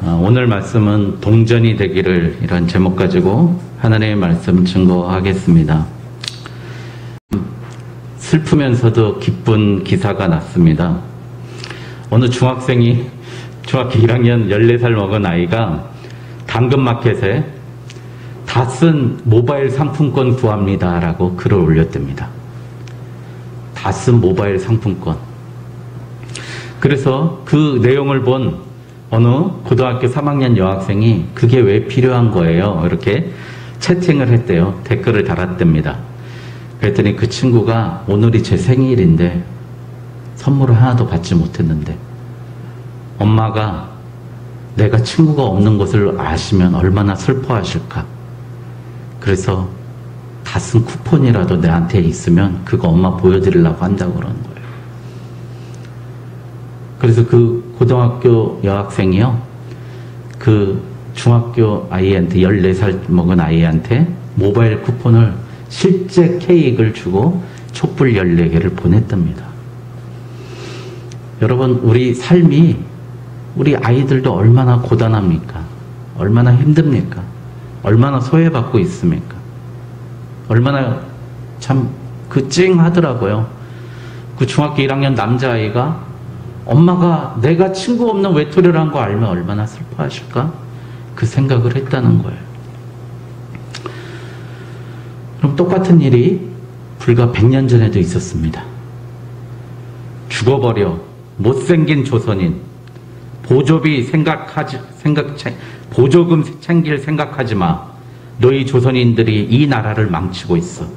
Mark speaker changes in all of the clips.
Speaker 1: 오늘 말씀은 동전이 되기를 이런 제목 가지고 하나님의 말씀 증거하겠습니다. 슬프면서도 기쁜 기사가 났습니다. 어느 중학생이 중학교 1학년 14살 먹은 아이가 당근마켓에 다 쓴 모바일 상품권 구합니다 라고 글을 올렸답니다. 다 쓴 모바일 상품권. 그래서 그 내용을 본 어느 고등학교 3학년 여학생이 그게 왜 필요한 거예요? 이렇게 채팅을 했대요. 댓글을 달았답니다. 그랬더니 그 친구가 오늘이 제 생일인데 선물을 하나도 받지 못했는데 엄마가 내가 친구가 없는 것을 아시면 얼마나 슬퍼하실까. 그래서 다 쓴 쿠폰이라도 내한테 있으면 그거 엄마 보여드리려고 한다고 그러는 거예요. 그래서 그 고등학교 여학생이요, 그 중학교 아이한테 14살 먹은 아이한테 모바일 쿠폰을 실제 케이크를 주고 촛불 14개를 보냈답니다. 여러분, 우리 삶이 우리 아이들도 얼마나 고단합니까? 얼마나 힘듭니까? 얼마나 소외받고 있습니까? 얼마나 참 그 찡하더라고요. 그 중학교 1학년 남자아이가 엄마가 내가 친구 없는 외톨이를 한 거 알면 얼마나 슬퍼하실까? 그 생각을 했다는 거예요. 그럼 똑같은 일이 불과 100년 전에도 있었습니다. 죽어버려 못생긴 조선인, 보조금 챙길 생각하지 마. 너희 조선인들이 이 나라를 망치고 있어.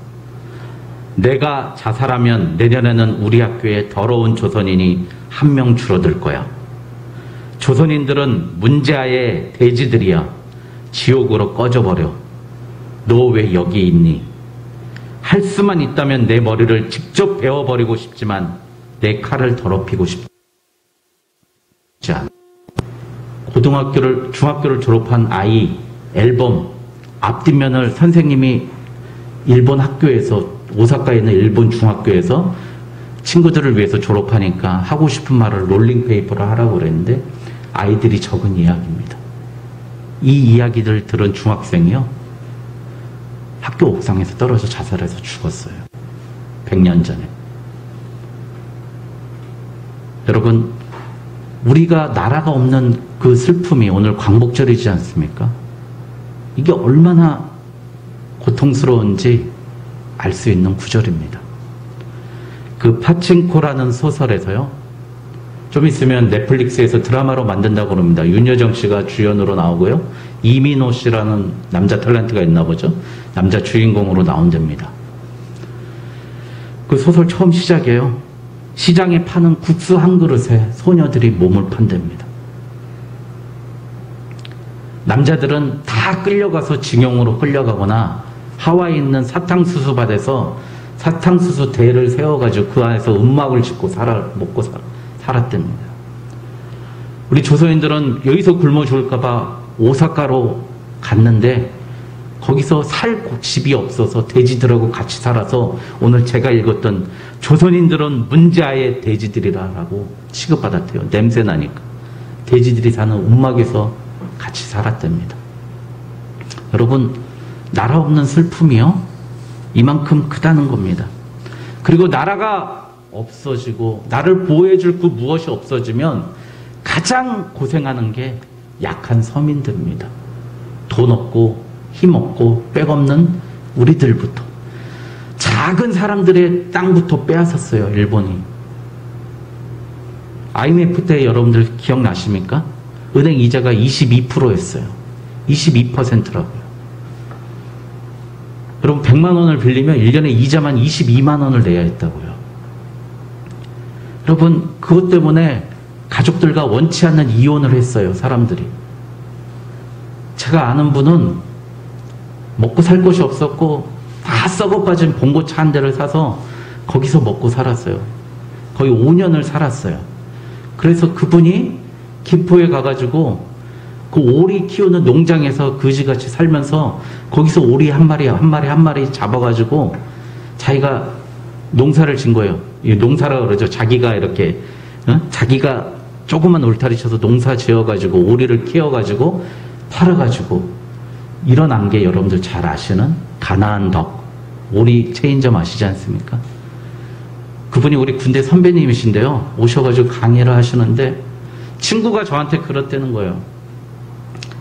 Speaker 1: 내가 자살하면 내년에는 우리 학교에 더러운 조선인이 1명 줄어들 거야. 조선인들은 문제아의 돼지들이야. 지옥으로 꺼져버려. 너 왜 여기 있니? 할 수만 있다면 내 머리를 직접 베어버리고 싶지만 내 칼을 더럽히고 싶지 않아. 중학교를 졸업한 아이 앨범 앞뒷면을 선생님이 일본 학교에서, 오사카에 있는 일본 중학교에서 친구들을 위해서 졸업하니까 하고 싶은 말을 롤링페이퍼를 하라고 그랬는데 아이들이 적은 이야기입니다. 이 이야기들 들은 중학생이요, 학교 옥상에서 떨어져 자살해서 죽었어요. 100년 전에. 여러분, 우리가 나라가 없는 그 슬픔이 오늘 광복절이지 않습니까? 이게 얼마나 고통스러운지 알 수 있는 구절입니다. 그 파친코라는 소설에서요, 좀 있으면 넷플릭스에서 드라마로 만든다고 합니다. 윤여정 씨가 주연으로 나오고요, 이민호 씨라는 남자 탤런트가 있나 보죠. 남자 주인공으로 나온답니다. 그 소설 처음 시작이에요. 시장에 파는 국수 한 그릇에 소녀들이 몸을 판답니다. 남자들은 다 끌려가서 징용으로 끌려가거나 하와이에 있는 사탕수수 밭에서 사탕수수 대를 세워가지고 그 안에서 음막을 짓고 먹고 살았답니다. 우리 조선인들은 여기서 굶어 죽을까봐 오사카로 갔는데 거기서 살 집이 없어서 돼지들하고 같이 살아서 오늘 제가 읽었던 조선인들은 문제아의 돼지들이라고 취급받았대요. 냄새 나니까. 돼지들이 사는 움막에서 같이 살았답니다. 여러분, 나라 없는 슬픔이요, 이만큼 크다는 겁니다. 그리고 나라가 없어지고 나를 보호해줄 그 무엇이 없어지면 가장 고생하는 게 약한 서민들입니다. 돈 없고 힘 없고 백 없는 우리들부터, 작은 사람들의 땅부터 빼앗았어요, 일본이. IMF 때 여러분들 기억나십니까? 은행 이자가 22%였어요. 22%라고요. 여러분, 100만 원을 빌리면 1년에 이자만 22만 원을 내야 했다고요. 여러분, 그것 때문에 가족들과 원치 않는 이혼을 했어요, 사람들이. 제가 아는 분은 먹고 살 것이 없었고 다 썩어 빠진 봉고차 한 대를 사서 거기서 먹고 살았어요. 거의 5년을 살았어요. 그래서 그분이 김포에 가가지고 그 오리 키우는 농장에서 거지같이 살면서 거기서 오리 한 마리 잡아가지고 자기가 농사를 진 거예요. 농사라고 그러죠. 자기가 이렇게 자기가 조그만 울타리 쳐서 농사 지어가지고 오리를 키워가지고 팔아가지고 일어난 게 여러분들 잘 아시는 가나안 덕 오리 체인점 아시지 않습니까? 그분이 우리 군대 선배님이신데요. 오셔가지고 강의를 하시는데 친구가 저한테 그랬다는 거예요.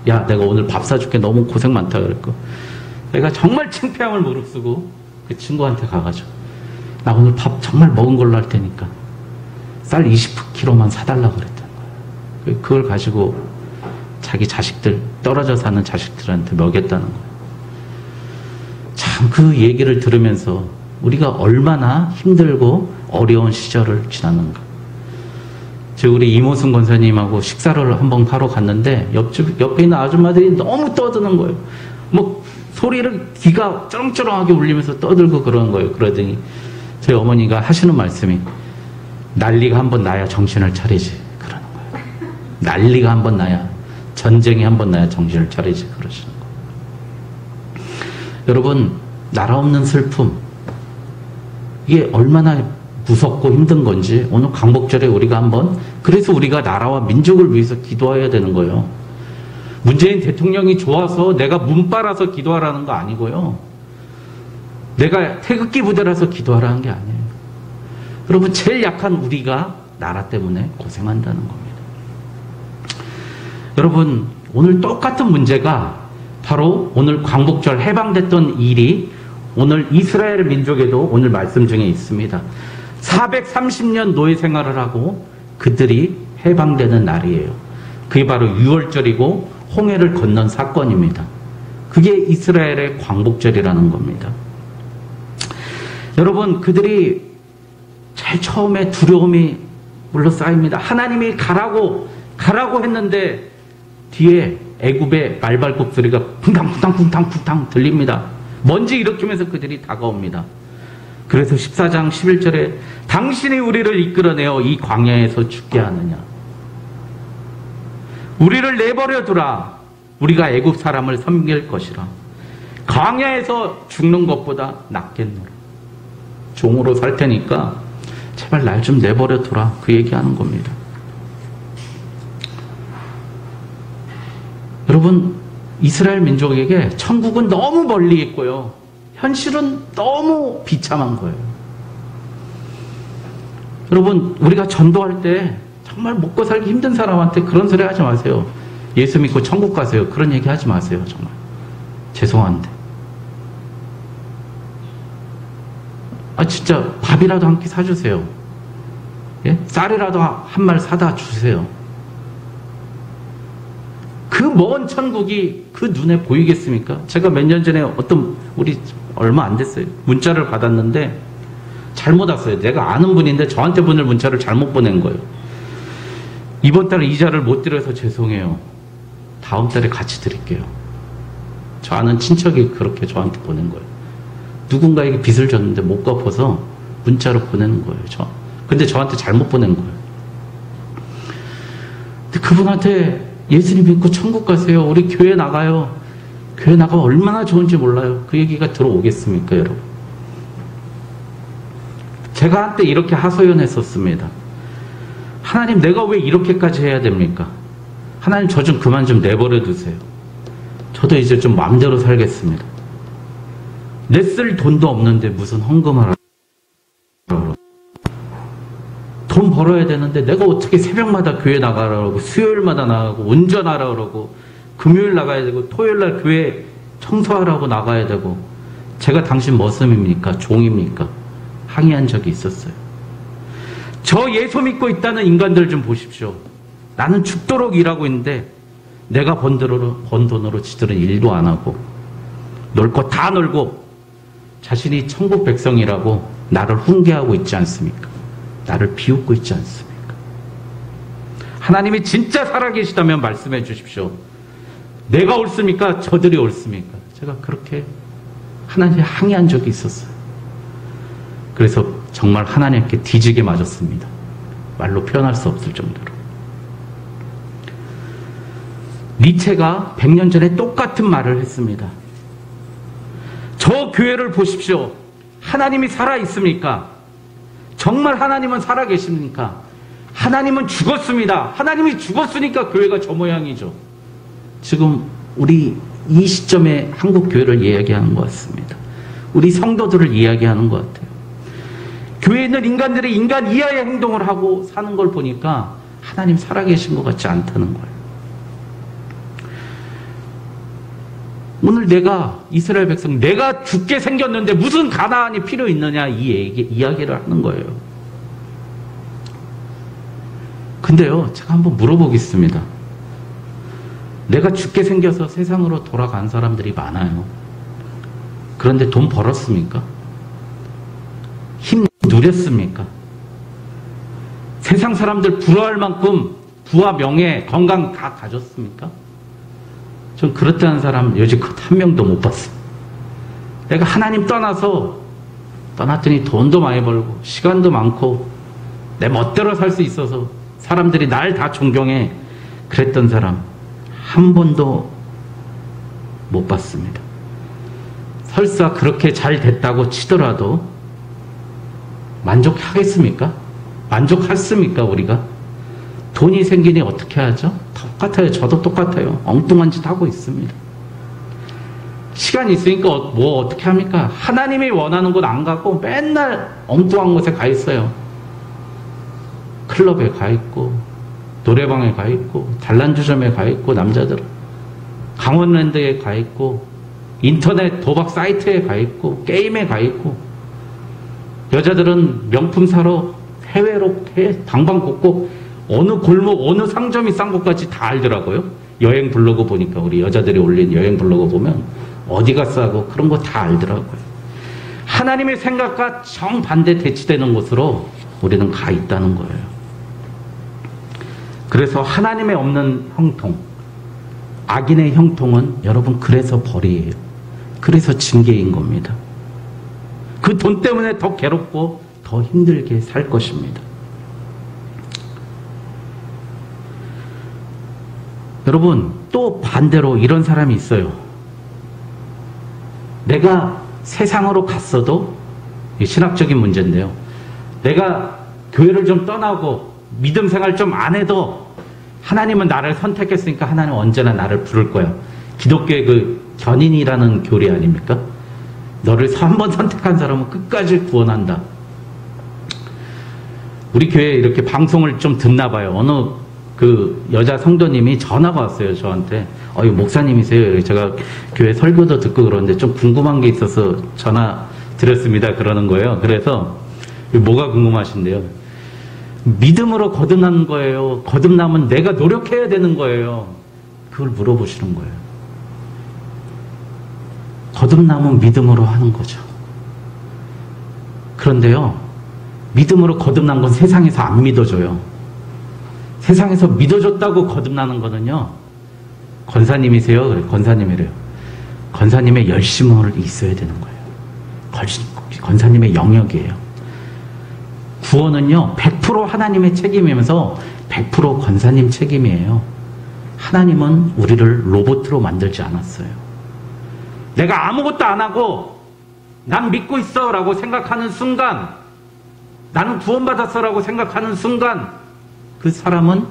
Speaker 1: 야, 내가 오늘 밥 사줄게. 너무 고생 많다 그랬고. 내가 정말 창피함을 무릅쓰고 그 친구한테 가가지고 나 오늘 밥 정말 먹은 걸로 할 테니까 쌀 20kg만 사달라고 그랬다는 거예요. 그걸 가지고 자기 자식들, 떨어져 사는 자식들한테 먹였다는 거예요. 참 그 얘기를 들으면서 우리가 얼마나 힘들고 어려운 시절을 지났는가. 우리 이모순 권사님하고 식사를 한번 하러 갔는데 옆에 있는 아줌마들이 너무 떠드는 거예요. 뭐 소리를 귀가 쩌렁쩌렁하게 울리면서 떠들고 그러는 거예요. 그러더니 저희 어머니가 하시는 말씀이 난리가 한번 나야 정신을 차리지 그러는 거예요. 난리가 한번 나야, 전쟁이 한번 나야 정신을 차리지 그러시는 거예요. 여러분, 나라 없는 슬픔, 이게 얼마나 무섭고 힘든 건지 오늘 광복절에 우리가 한번, 그래서 우리가 나라와 민족을 위해서 기도해야 되는 거예요. 문재인 대통령이 좋아서 내가 문 빨아서 기도하라는 거 아니고요. 내가 태극기 부대라서 기도하라는 게 아니에요. 여러분, 제일 약한 우리가 나라 때문에 고생한다는 겁니다. 여러분, 오늘 똑같은 문제가 바로 오늘 광복절 해방됐던 일이 오늘 이스라엘 민족에도 오늘 말씀 중에 있습니다. 430년 노예 생활을 하고 그들이 해방되는 날이에요. 그게 바로 6월절이고 홍해를 건넌 사건입니다. 그게 이스라엘의 광복절이라는 겁니다. 여러분, 그들이 제일 처음에 두려움이 물러싸입니다. 하나님이 가라고 했는데 뒤에 애굽의 말발굽 소리가 쿵탕쿵탕쿵탕쿵탕 들립니다. 먼지 일으키면서 그들이 다가옵니다. 그래서 14장 11절에 당신이 우리를 이끌어내어 이 광야에서 죽게 하느냐. 우리를 내버려 두라. 우리가 애굽 사람을 섬길 것이라. 광야에서 죽는 것보다 낫겠노라. 종으로 살 테니까 제발 날 좀 내버려 두라. 그 얘기하는 겁니다. 여러분, 이스라엘 민족에게 천국은 너무 멀리 있고요. 현실은 너무 비참한 거예요. 여러분, 우리가 전도할 때 정말 먹고 살기 힘든 사람한테 그런 소리 하지 마세요. 예수 믿고 천국 가세요. 그런 얘기 하지 마세요. 정말 죄송한데. 진짜 밥이라도 한 끼 사주세요. 예? 쌀이라도 한 말 사다 주세요. 그 먼 천국이 그 눈에 보이겠습니까? 제가 몇 년 전에 우리 얼마 안 됐어요. 문자를 받았는데 잘못 왔어요. 내가 아는 분인데 저한테 보낼 문자를 잘못 보낸 거예요. 이번 달에 이자를 못 드려서 죄송해요. 다음 달에 같이 드릴게요. 저 아는 친척이 그렇게 저한테 보낸 거예요. 누군가에게 빚을 졌는데 못 갚아서 문자로 보내는 거예요. 근데 저한테 잘못 보낸 거예요. 근데 그분한테 예수님 믿고 천국 가세요. 우리 교회 나가요. 교회 나가면 얼마나 좋은지 몰라요. 그 얘기가 들어오겠습니까, 여러분? 제가 한때 이렇게 하소연했었습니다. 하나님, 내가 왜 이렇게까지 해야 됩니까? 하나님, 저 좀 그만 좀 내버려 두세요. 저도 이제 좀 마음대로 살겠습니다. 내 쓸 돈도 없는데 무슨 헌금을 하라고. 돈 벌어야 되는데 내가 어떻게 새벽마다 교회 나가라고, 수요일마다 나가고, 운전하라 그러고, 금요일 나가야 되고, 토요일날 교회 청소하라고 나가야 되고. 제가 당신 머슴입니까? 종입니까? 항의한 적이 있었어요. 저 예수 믿고 있다는 인간들 좀 보십시오. 나는 죽도록 일하고 있는데 내가 번 돈으로 지들은 일도 안 하고 놀 거 다 놀고 자신이 천국 백성이라고 나를 훈계하고 있지 않습니까? 나를 비웃고 있지 않습니까? 하나님이 진짜 살아계시다면 말씀해 주십시오. 내가 옳습니까? 저들이 옳습니까? 제가 그렇게 하나님께 항의한 적이 있었어요. 그래서 정말 하나님께 뒤지게 맞았습니다. 말로 표현할 수 없을 정도로. 니체가 100년 전에 똑같은 말을 했습니다. 저 교회를 보십시오. 하나님이 살아있습니까? 정말 하나님은 살아계십니까? 하나님은 죽었습니다. 하나님이 죽었으니까 교회가 저 모양이죠. 지금 우리 이 시점에 한국 교회를 이야기하는 것 같습니다. 우리 성도들을 이야기하는 것 같아요. 교회에 있는 인간들이 인간 이하의 행동을 하고 사는 걸 보니까 하나님 살아계신 것 같지 않다는 거예요. 오늘 내가 이스라엘 백성, 내가 죽게 생겼는데 무슨 가나안이 필요 있느냐 이 이야기를 하는 거예요. 근데요, 제가 한번 물어보겠습니다. 내가 죽게 생겨서 세상으로 돌아간 사람들이 많아요. 그런데 돈 벌었습니까? 힘 누렸습니까? 세상 사람들 부러워할 만큼 부와 명예, 건강 다 가졌습니까? 전 그렇다는 사람 여지껏 한 명도 못 봤어요. 내가 하나님 떠났더니 돈도 많이 벌고 시간도 많고 내 멋대로 살 수 있어서 사람들이 날 다 존경해. 그랬던 사람 한 번도 못 봤습니다. 설사 그렇게 잘 됐다고 치더라도 만족하겠습니까? 만족했습니까 우리가? 돈이 생기니 어떻게 하죠? 똑같아요. 저도 똑같아요. 엉뚱한 짓 하고 있습니다. 시간이 있으니까 뭐 어떻게 합니까? 하나님이 원하는 곳 안 가고 맨날 엉뚱한 곳에 가 있어요. 클럽에 가 있고 노래방에 가 있고 단란주점에 가 있고 남자들은 강원랜드에 가 있고 인터넷 도박 사이트에 가 있고 게임에 가 있고 여자들은 명품 사러 해외로 방방곡곡 어느 골목 어느 상점이 싼 곳까지 다 알더라고요. 여행 블로그 보니까 우리 여자들이 올린 여행 블로그 보면 어디가 싸고 그런 거 다 알더라고요. 하나님의 생각과 정반대 대치되는 곳으로 우리는 가 있다는 거예요. 그래서 하나님의 없는 형통, 악인의 형통은 여러분 그래서 벌이에요. 그래서 징계인 겁니다. 그 돈 때문에 더 괴롭고 더 힘들게 살 것입니다. 여러분 또 반대로 이런 사람이 있어요. 내가 세상으로 갔어도 신학적인 문제인데요. 내가 교회를 좀 떠나고 믿음 생활 좀 안 해도 하나님은 나를 선택했으니까 하나님은 언제나 나를 부를 거야. 기독교의 그 견인이라는 교리 아닙니까? 너를 한 번 선택한 사람은 끝까지 구원한다. 우리 교회에 이렇게 방송을 좀 듣나 봐요. 어느 그 여자 성도님이 전화가 왔어요. 저한테. 목사님이세요? 제가 교회 설교도 듣고 그러는데 좀 궁금한 게 있어서 전화 드렸습니다. 그러는 거예요. 그래서 뭐가 궁금하신데요? 믿음으로 거듭난 거예요? 거듭나면 내가 노력해야 되는 거예요? 그걸 물어보시는 거예요. 거듭남은 믿음으로 하는 거죠. 그런데요, 믿음으로 거듭난 건 세상에서 안 믿어줘요. 세상에서 믿어줬다고 거듭나는 거는요, 권사님이세요? 그래, 권사님이래요. 권사님의 열심을 있어야 되는 거예요. 권사님의 영역이에요. 구원은요, 100% 하나님의 책임이면서 100% 권사님 책임이에요. 하나님은 우리를 로봇으로 만들지 않았어요. 내가 아무것도 안 하고 난 믿고 있어 라고 생각하는 순간, 나는 구원받았어 라고 생각하는 순간 그 사람은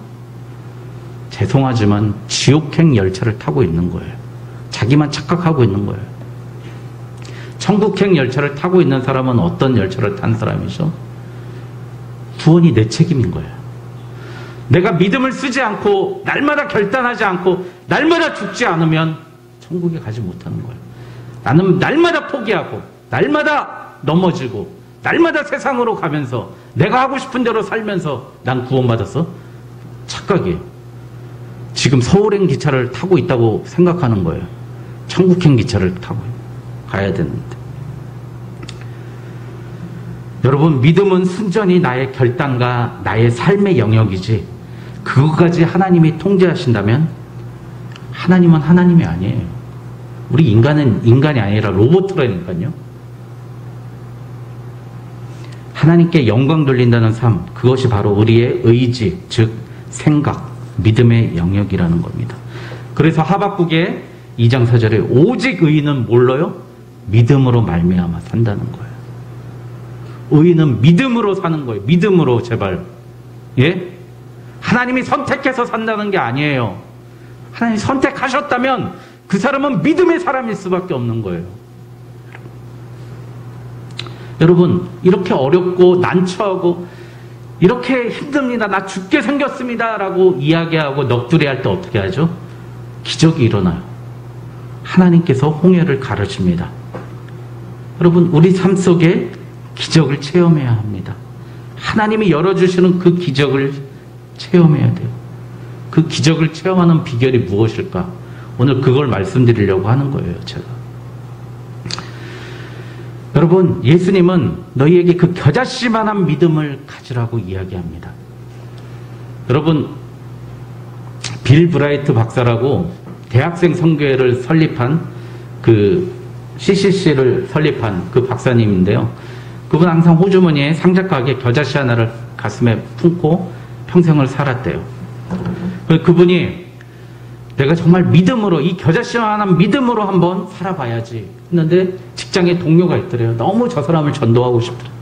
Speaker 1: 죄송하지만 지옥행 열차를 타고 있는 거예요. 자기만 착각하고 있는 거예요. 천국행 열차를 타고 있는 사람은 어떤 열차를 탄 사람이죠? 구원이 내 책임인 거예요. 내가 믿음을 쓰지 않고 날마다 결단하지 않고 날마다 죽지 않으면 천국에 가지 못하는 거예요. 나는 날마다 포기하고 날마다 넘어지고 날마다 세상으로 가면서 내가 하고 싶은 대로 살면서 난 구원받았어? 착각이에요. 지금 서울행 기차를 타고 있다고 생각하는 거예요. 천국행 기차를 타고 가야 되는데. 여러분, 믿음은 순전히 나의 결단과 나의 삶의 영역이지 그것까지 하나님이 통제하신다면 하나님은 하나님이 아니에요. 우리 인간은 인간이 아니라 로봇이라니까요. 하나님께 영광 돌린다는 삶, 그것이 바로 우리의 의지, 즉 생각, 믿음의 영역이라는 겁니다. 그래서 하박국의 2장 4절에 오직 의인은 뭘로요? 믿음으로 말미암아 산다는 거예요. 의인은 믿음으로 사는 거예요. 믿음으로 제발. 예? 하나님이 선택해서 산다는 게 아니에요. 하나님이 선택하셨다면 그 사람은 믿음의 사람일 수밖에 없는 거예요. 여러분, 이렇게 어렵고 난처하고 이렇게 힘듭니다. 나 죽게 생겼습니다. 라고 이야기하고 넋두리 할 때 어떻게 하죠? 기적이 일어나요. 하나님께서 홍해를 가르칩니다. 여러분, 우리 삶 속에 기적을 체험해야 합니다. 하나님이 열어주시는 그 기적을 체험해야 돼요. 그 기적을 체험하는 비결이 무엇일까? 오늘 그걸 말씀드리려고 하는 거예요, 제가. 여러분, 예수님은 너희에게 그 겨자씨만한 믿음을 가지라고 이야기합니다. 여러분, 빌 브라이트 박사라고 대학생 선교회를 설립한 그 CCC를 설립한 그 박사님인데요. 그분 항상 호주머니에 상자가게 겨자씨 하나를 가슴에 품고 평생을 살았대요. 그분이 내가 정말 믿음으로, 이 겨자씨만한 믿음으로 한번 살아봐야지 했는데 직장에 동료가 있더래요. 너무 저 사람을 전도하고 싶더래요.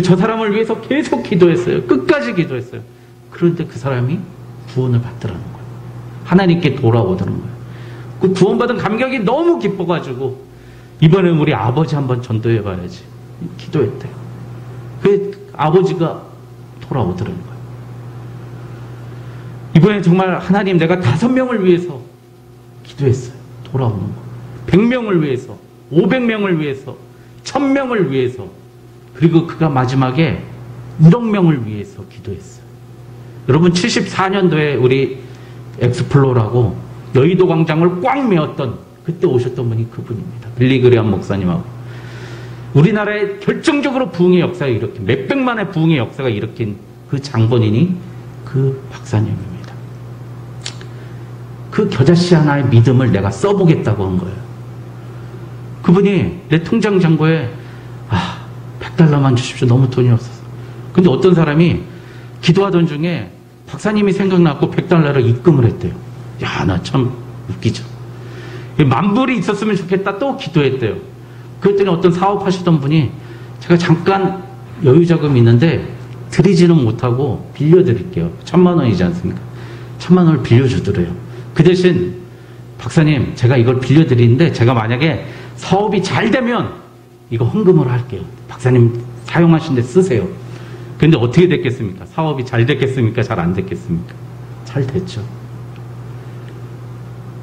Speaker 1: 저 사람을 위해서 계속 기도했어요. 끝까지 기도했어요. 그런데 그 사람이 구원을 받더라는 거예요. 하나님께 돌아오더는 거예요. 그 구원받은 감격이 너무 기뻐가지고 이번에 우리 아버지 한번 전도해봐야지 기도했대요. 그 아버지가 돌아오더라는 거예요. 이번에 정말 하나님, 내가 5명을 위해서 기도했어요. 돌아오는 거. 100명을 위해서, 500명을 위해서, 1000명을 위해서, 그리고 그가 마지막에 1억 명을 위해서 기도했어요. 여러분, 74년도에 우리 엑스플로라고 여의도 광장을 꽉 메웠던, 그때 오셨던 분이 그분입니다. 빌리 그레엄 목사님하고. 우리나라에 결정적으로 부흥의 역사가 일으킨, 몇백만의 부흥의 역사가 일으킨 그 장본인이 그 박사님입니다. 그 겨자씨 하나의 믿음을 내가 써보겠다고 한 거예요. 그분이 내 통장 잔고에 $100만 주십시오. 너무 돈이 없어서. 근데 어떤 사람이 기도하던 중에 박사님이 생각나고 $100를 입금을 했대요. 야, 나 참 웃기죠. $10,000이 있었으면 좋겠다. 또 기도했대요. 그랬더니 어떤 사업하시던 분이 제가 잠깐 여유자금이 있는데 드리지는 못하고 빌려드릴게요. 1,000만 원이지 않습니까? 1,000만 원을 빌려주더래요. 그 대신 박사님, 제가 이걸 빌려드리는데 제가 만약에 사업이 잘 되면 이거 헌금으로 할게요. 박사님 사용하신 데 쓰세요. 근데 어떻게 됐겠습니까? 사업이 잘 됐겠습니까? 잘 안 됐겠습니까? 잘 됐죠.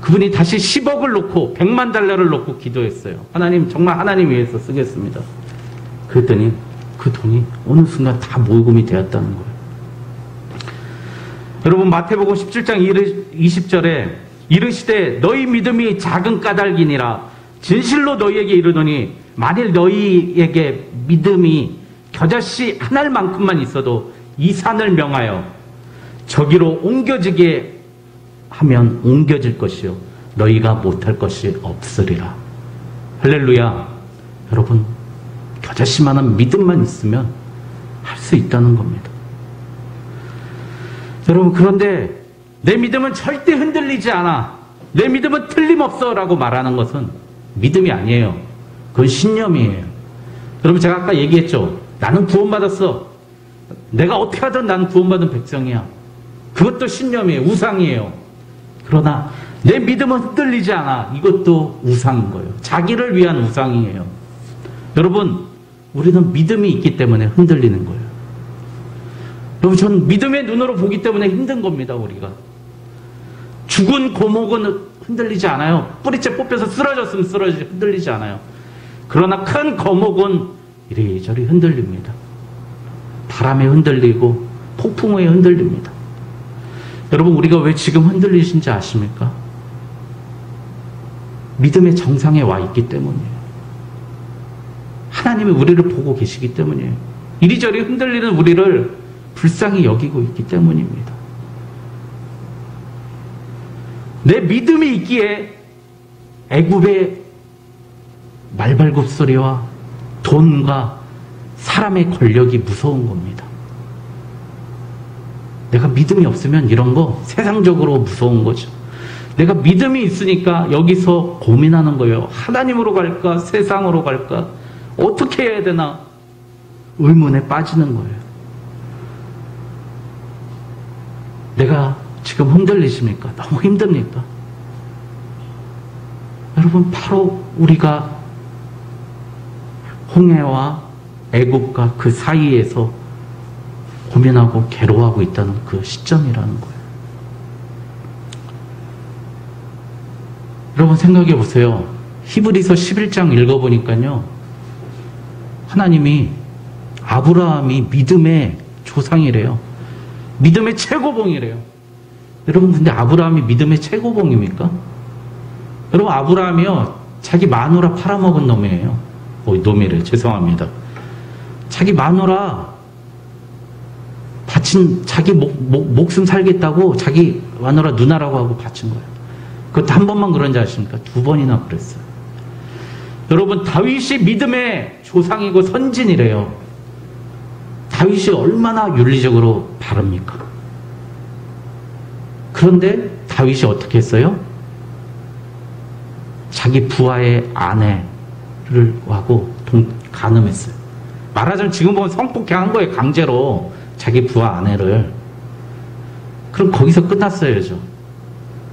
Speaker 1: 그분이 다시 10억을 놓고 $1,000,000를 놓고 기도했어요. 하나님, 정말 하나님 위해서 쓰겠습니다. 그랬더니 그 돈이 어느 순간 다 모금이 되었다는 거예요. 여러분, 마태복음 17장 20절에 이르시되 너희 믿음이 작은 까닭이니라 진실로 너희에게 이르노니 만일 너희에게 믿음이 겨자씨 한 알만큼만 있어도 이 산을 명하여 저기로 옮겨지게 하면 옮겨질 것이요 너희가 못할 것이 없으리라. 할렐루야. 여러분, 겨자씨만한 믿음만 있으면 할 수 있다는 겁니다. 여러분, 그런데 내 믿음은 절대 흔들리지 않아, 내 믿음은 틀림없어 라고 말하는 것은 믿음이 아니에요. 그건 신념이에요. 여러분, 제가 아까 얘기했죠. 나는 구원받았어. 내가 어떻게 하든 나는 구원받은 백성이야. 그것도 신념이에요. 우상이에요. 그러나 내 믿음은 흔들리지 않아. 이것도 우상인 거예요. 자기를 위한 우상이에요. 여러분, 우리는 믿음이 있기 때문에 흔들리는 거예요. 여러분, 전 믿음의 눈으로 보기 때문에 힘든 겁니다. 우리가 죽은 고목은 흔들리지 않아요. 뿌리째 뽑혀서 쓰러졌으면 쓰러지지 흔들리지 않아요. 그러나 큰 거목은 이리저리 흔들립니다. 바람에 흔들리고 폭풍에 흔들립니다. 여러분, 우리가 왜 지금 흔들리신지 아십니까? 믿음의 정상에 와 있기 때문이에요. 하나님이 우리를 보고 계시기 때문이에요. 이리저리 흔들리는 우리를 불쌍히 여기고 있기 때문입니다. 내 믿음이 있기에 애굽의 말발굽 소리와 돈과 사람의 권력이 무서운 겁니다. 내가 믿음이 없으면 이런 거 세상적으로 무서운 거죠. 내가 믿음이 있으니까 여기서 고민하는 거예요. 하나님으로 갈까? 세상으로 갈까? 어떻게 해야 되나? 의문에 빠지는 거예요. 내가 지금 흔들리십니까? 너무 힘듭니까? 여러분, 바로 우리가 홍해와 애굽과 그 사이에서 고민하고 괴로워하고 있다는 그 시점이라는 거예요. 여러분 생각해 보세요. 히브리서 11장 읽어보니까요, 하나님이 아브라함이 믿음의 조상이래요. 믿음의 최고봉이래요. 여러분, 근데 아브라함이 믿음의 최고봉입니까? 여러분, 아브라함이요, 자기 마누라 팔아먹은 놈이에요. 놈이래, 죄송합니다. 자기 마누라 바친, 자기 목숨 살겠다고 자기 마누라 누나라고 하고 바친 거예요. 그것도 한 번만 그런지 아십니까? 2번이나 그랬어요. 여러분, 다윗이 믿음의 조상이고 선진이래요. 다윗이 얼마나 윤리적으로 바릅니까? 그런데 다윗이 어떻게 했어요? 자기 부하의 아내를 하고 간음했어요. 말하자면 지금 보면 성폭행한 거예요. 강제로 자기 부하 아내를. 그럼 거기서 끝났어야죠.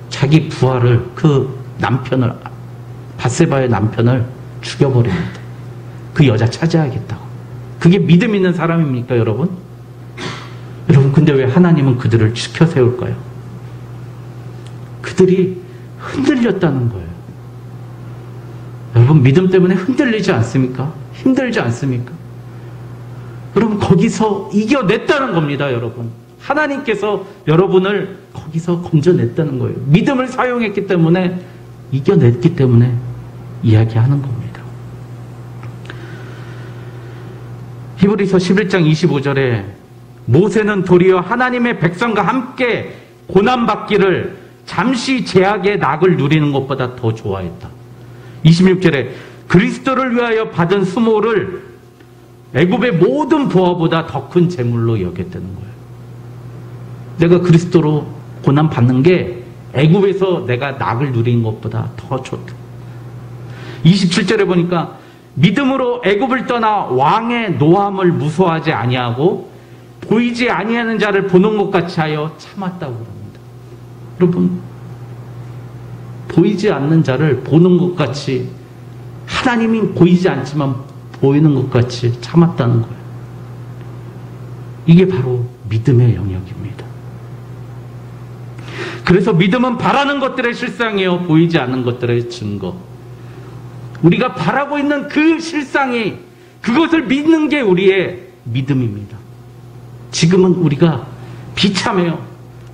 Speaker 1: 자기 부하를, 그 남편을, 밧세바의 남편을 죽여버립니다. 그 여자 차지하겠다고. 그게 믿음 있는 사람입니까, 여러분? 여러분, 근데 왜 하나님은 그들을 지켜 세울까요? 그들이 흔들렸다는 거예요. 여러분, 믿음 때문에 흔들리지 않습니까? 힘들지 않습니까? 여러분, 거기서 이겨냈다는 겁니다, 여러분. 하나님께서 여러분을 거기서 건져냈다는 거예요. 믿음을 사용했기 때문에, 이겨냈기 때문에 이야기하는 겁니다. 히브리서 11장 25절에 모세는 도리어 하나님의 백성과 함께 고난받기를 잠시 제약의 낙을 누리는 것보다 더 좋아했다. 26절에 그리스도를 위하여 받은 수모를 애굽의 모든 부하보다 더 큰 재물로 여겼다는 거예요. 내가 그리스도로 고난받는 게 애굽에서 내가 낙을 누리는 것보다 더 좋다. 27절에 보니까 믿음으로 애굽을 떠나 왕의 노함을 무서워하지 아니하고 보이지 아니하는 자를 보는 것 같이 하여 참았다고 합니다. 여러분, 보이지 않는 자를 보는 것 같이, 하나님이 보이지 않지만 보이는 것 같이 참았다는 거예요. 이게 바로 믿음의 영역입니다. 그래서 믿음은 바라는 것들의 실상이요, 보이지 않는 것들의 증거. 우리가 바라고 있는 그 실상이, 그것을 믿는 게 우리의 믿음입니다. 지금은 우리가 비참해요.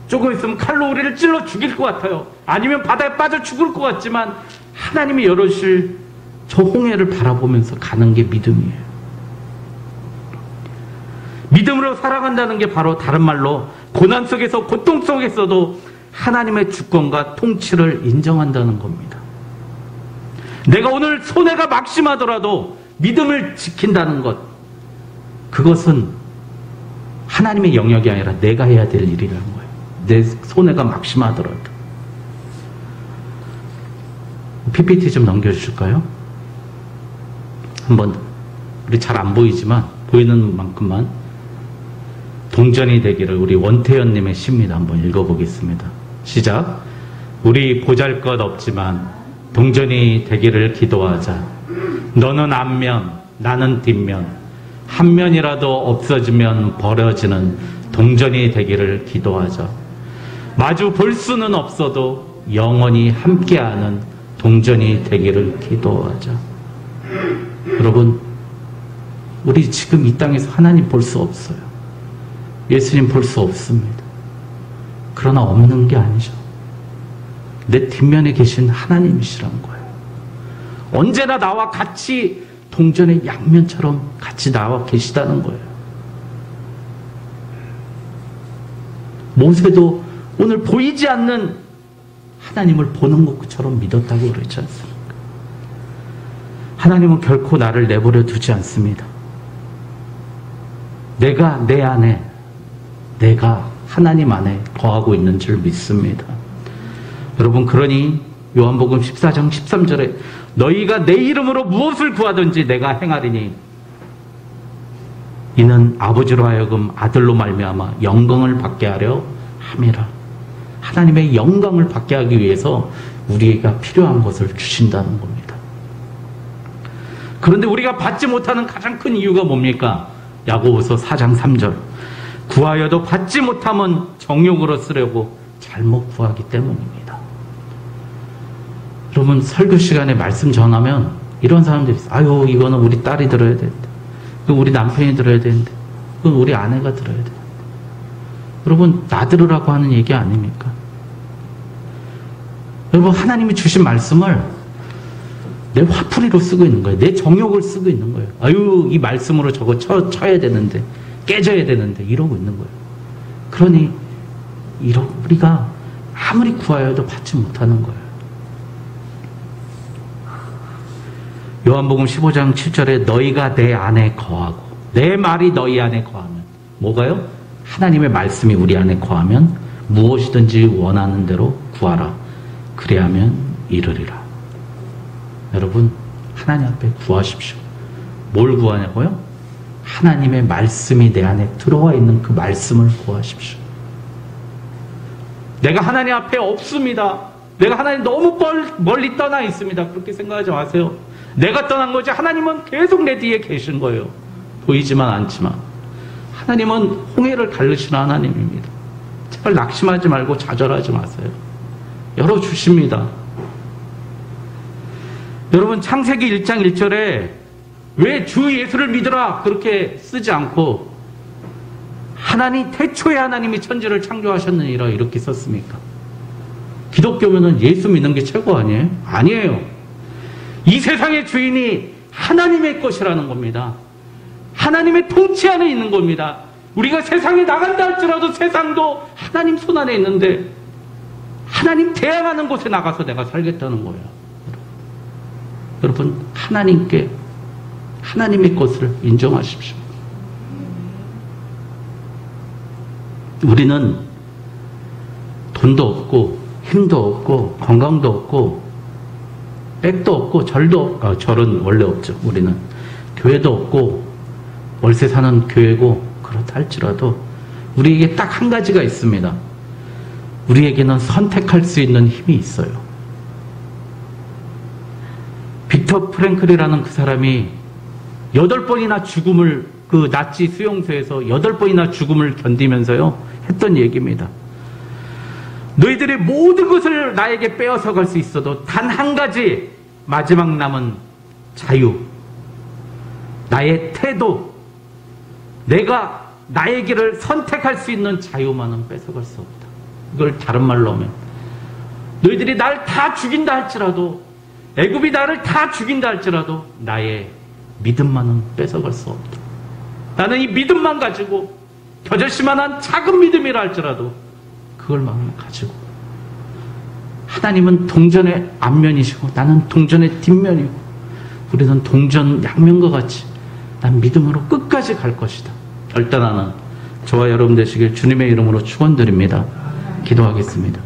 Speaker 1: 조금 있으면 칼로 우리를 찔러 죽일 것 같아요. 아니면 바다에 빠져 죽을 것 같지만 하나님이 열어주실 저 홍해를 바라보면서 가는 게 믿음이에요. 믿음으로 살아간다는 게 바로 다른 말로 고난 속에서, 고통 속에서도 하나님의 주권과 통치를 인정한다는 겁니다. 내가 오늘 손해가 막심하더라도 믿음을 지킨다는 것, 그것은 하나님의 영역이 아니라 내가 해야 될 일이라는 거예요. 내 손해가 막심하더라도. PPT 좀 넘겨주실까요? 한번, 우리 잘 안 보이지만 보이는 만큼만 동전이 되기를, 우리 원태현님의 시입니다. 한번 읽어보겠습니다. 시작. 우리 보잘것 없지만 동전이 되기를 기도하자. 너는 앞면, 나는 뒷면, 한 면이라도 없어지면 버려지는 동전이 되기를 기도하자. 마주 볼 수는 없어도 영원히 함께하는 동전이 되기를 기도하자. 여러분, 우리 지금 이 땅에서 하나님 볼 수 없어요. 예수님 볼 수 없습니다. 그러나 없는 게 아니죠. 내 뒷면에 계신 하나님이시라는 거예요. 언제나 나와 같이 동전의 양면처럼 같이 나와 계시다는 거예요. 모세도 오늘 보이지 않는 하나님을 보는 것처럼 믿었다고 그랬지 않습니까? 하나님은 결코 나를 내버려 두지 않습니다. 내가 내 안에, 내가 하나님 안에 거하고 있는 줄 믿습니다. 여러분, 그러니 요한복음 14장 13절에 너희가 내 이름으로 무엇을 구하든지 내가 행하리니 이는 아버지로 하여금 아들로 말미암아 영광을 받게 하려 함이라. 하나님의 영광을 받게 하기 위해서 우리가 필요한 것을 주신다는 겁니다. 그런데 우리가 받지 못하는 가장 큰 이유가 뭡니까? 야고보서 4장 3절. 구하여도 받지 못하면 정욕으로 쓰려고 잘못 구하기 때문입니다. 여러분, 설교 시간에 말씀 전하면 이런 사람들이 있어요. 아유, 이거는 우리 딸이 들어야 되는데, 그건 우리 남편이 들어야 되는데, 그건 우리 아내가 들어야 되는데. 여러분, 나 들으라고 하는 얘기 아닙니까? 여러분, 하나님이 주신 말씀을 내 화풀이로 쓰고 있는 거예요. 내 정욕을 쓰고 있는 거예요. 아유, 이 말씀으로 저거 쳐야 되는데, 깨져야 되는데, 이러고 있는 거예요. 그러니 우리가 아무리 구하여도 받지 못하는 거예요. 요한복음 15장 7절에 너희가 내 안에 거하고 내 말이 너희 안에 거하면, 뭐가요? 하나님의 말씀이 우리 안에 거하면 무엇이든지 원하는 대로 구하라. 그래야면 이르리라. 여러분, 하나님 앞에 구하십시오. 뭘 구하냐고요? 하나님의 말씀이 내 안에 들어와 있는 그 말씀을 구하십시오. 내가 하나님 앞에 없습니다. 내가 하나님 너무 멀리 떠나 있습니다. 그렇게 생각하지 마세요. 내가 떠난 거지 하나님은 계속 내 뒤에 계신 거예요. 보이지만 않지만. 하나님은 홍해를 가르치는 하나님입니다. 제발 낙심하지 말고 좌절하지 마세요. 열어주십니다. 여러분, 창세기 1장 1절에 왜 주 예수를 믿으라 그렇게 쓰지 않고 태초에 하나님이 천지를 창조하셨느니라 이렇게 썼습니까? 기독교면은 예수 믿는 게 최고 아니에요? 아니에요. 이 세상의 주인이 하나님의 것이라는 겁니다. 하나님의 통치 안에 있는 겁니다. 우리가 세상에 나간다 할지라도 세상도 하나님 손 안에 있는데 하나님 대항하는 곳에 나가서 내가 살겠다는 거예요. 여러분, 하나님의 것을 인정하십시오. 우리는 돈도 없고 힘도 없고 건강도 없고 백도 없고 절은 원래 없죠. 우리는 교회도 없고 월세 사는 교회고 그렇다 할지라도 우리에게 딱 한 가지가 있습니다. 우리에게는 선택할 수 있는 힘이 있어요. 빅터 프랭클이라는 그 사람이 8번이나 죽음을, 그 나치 수용소에서 8번이나 죽음을 견디면서요 했던 얘기입니다. 너희들의 모든 것을 나에게 빼앗아 갈 수 있어도 단 한 가지 마지막 남은 자유, 나의 태도, 내가 나의 길을 선택할 수 있는 자유만은 뺏어갈 수 없다. 이걸 다른 말로 하면 너희들이 나를 다 죽인다 할지라도, 애굽이 나를 다 죽인다 할지라도 나의 믿음만은 뺏어갈 수 없다. 나는 이 믿음만 가지고 겨자씨만한 작은 믿음이라 할지라도 그걸만 가지고, 하나님은 동전의 앞면이시고 나는 동전의 뒷면이고 우리는 동전 양면과 같이 난 믿음으로 끝까지 갈 것이다 결단하는 저와 여러분 되시길 주님의 이름으로 축원드립니다. 기도하겠습니다.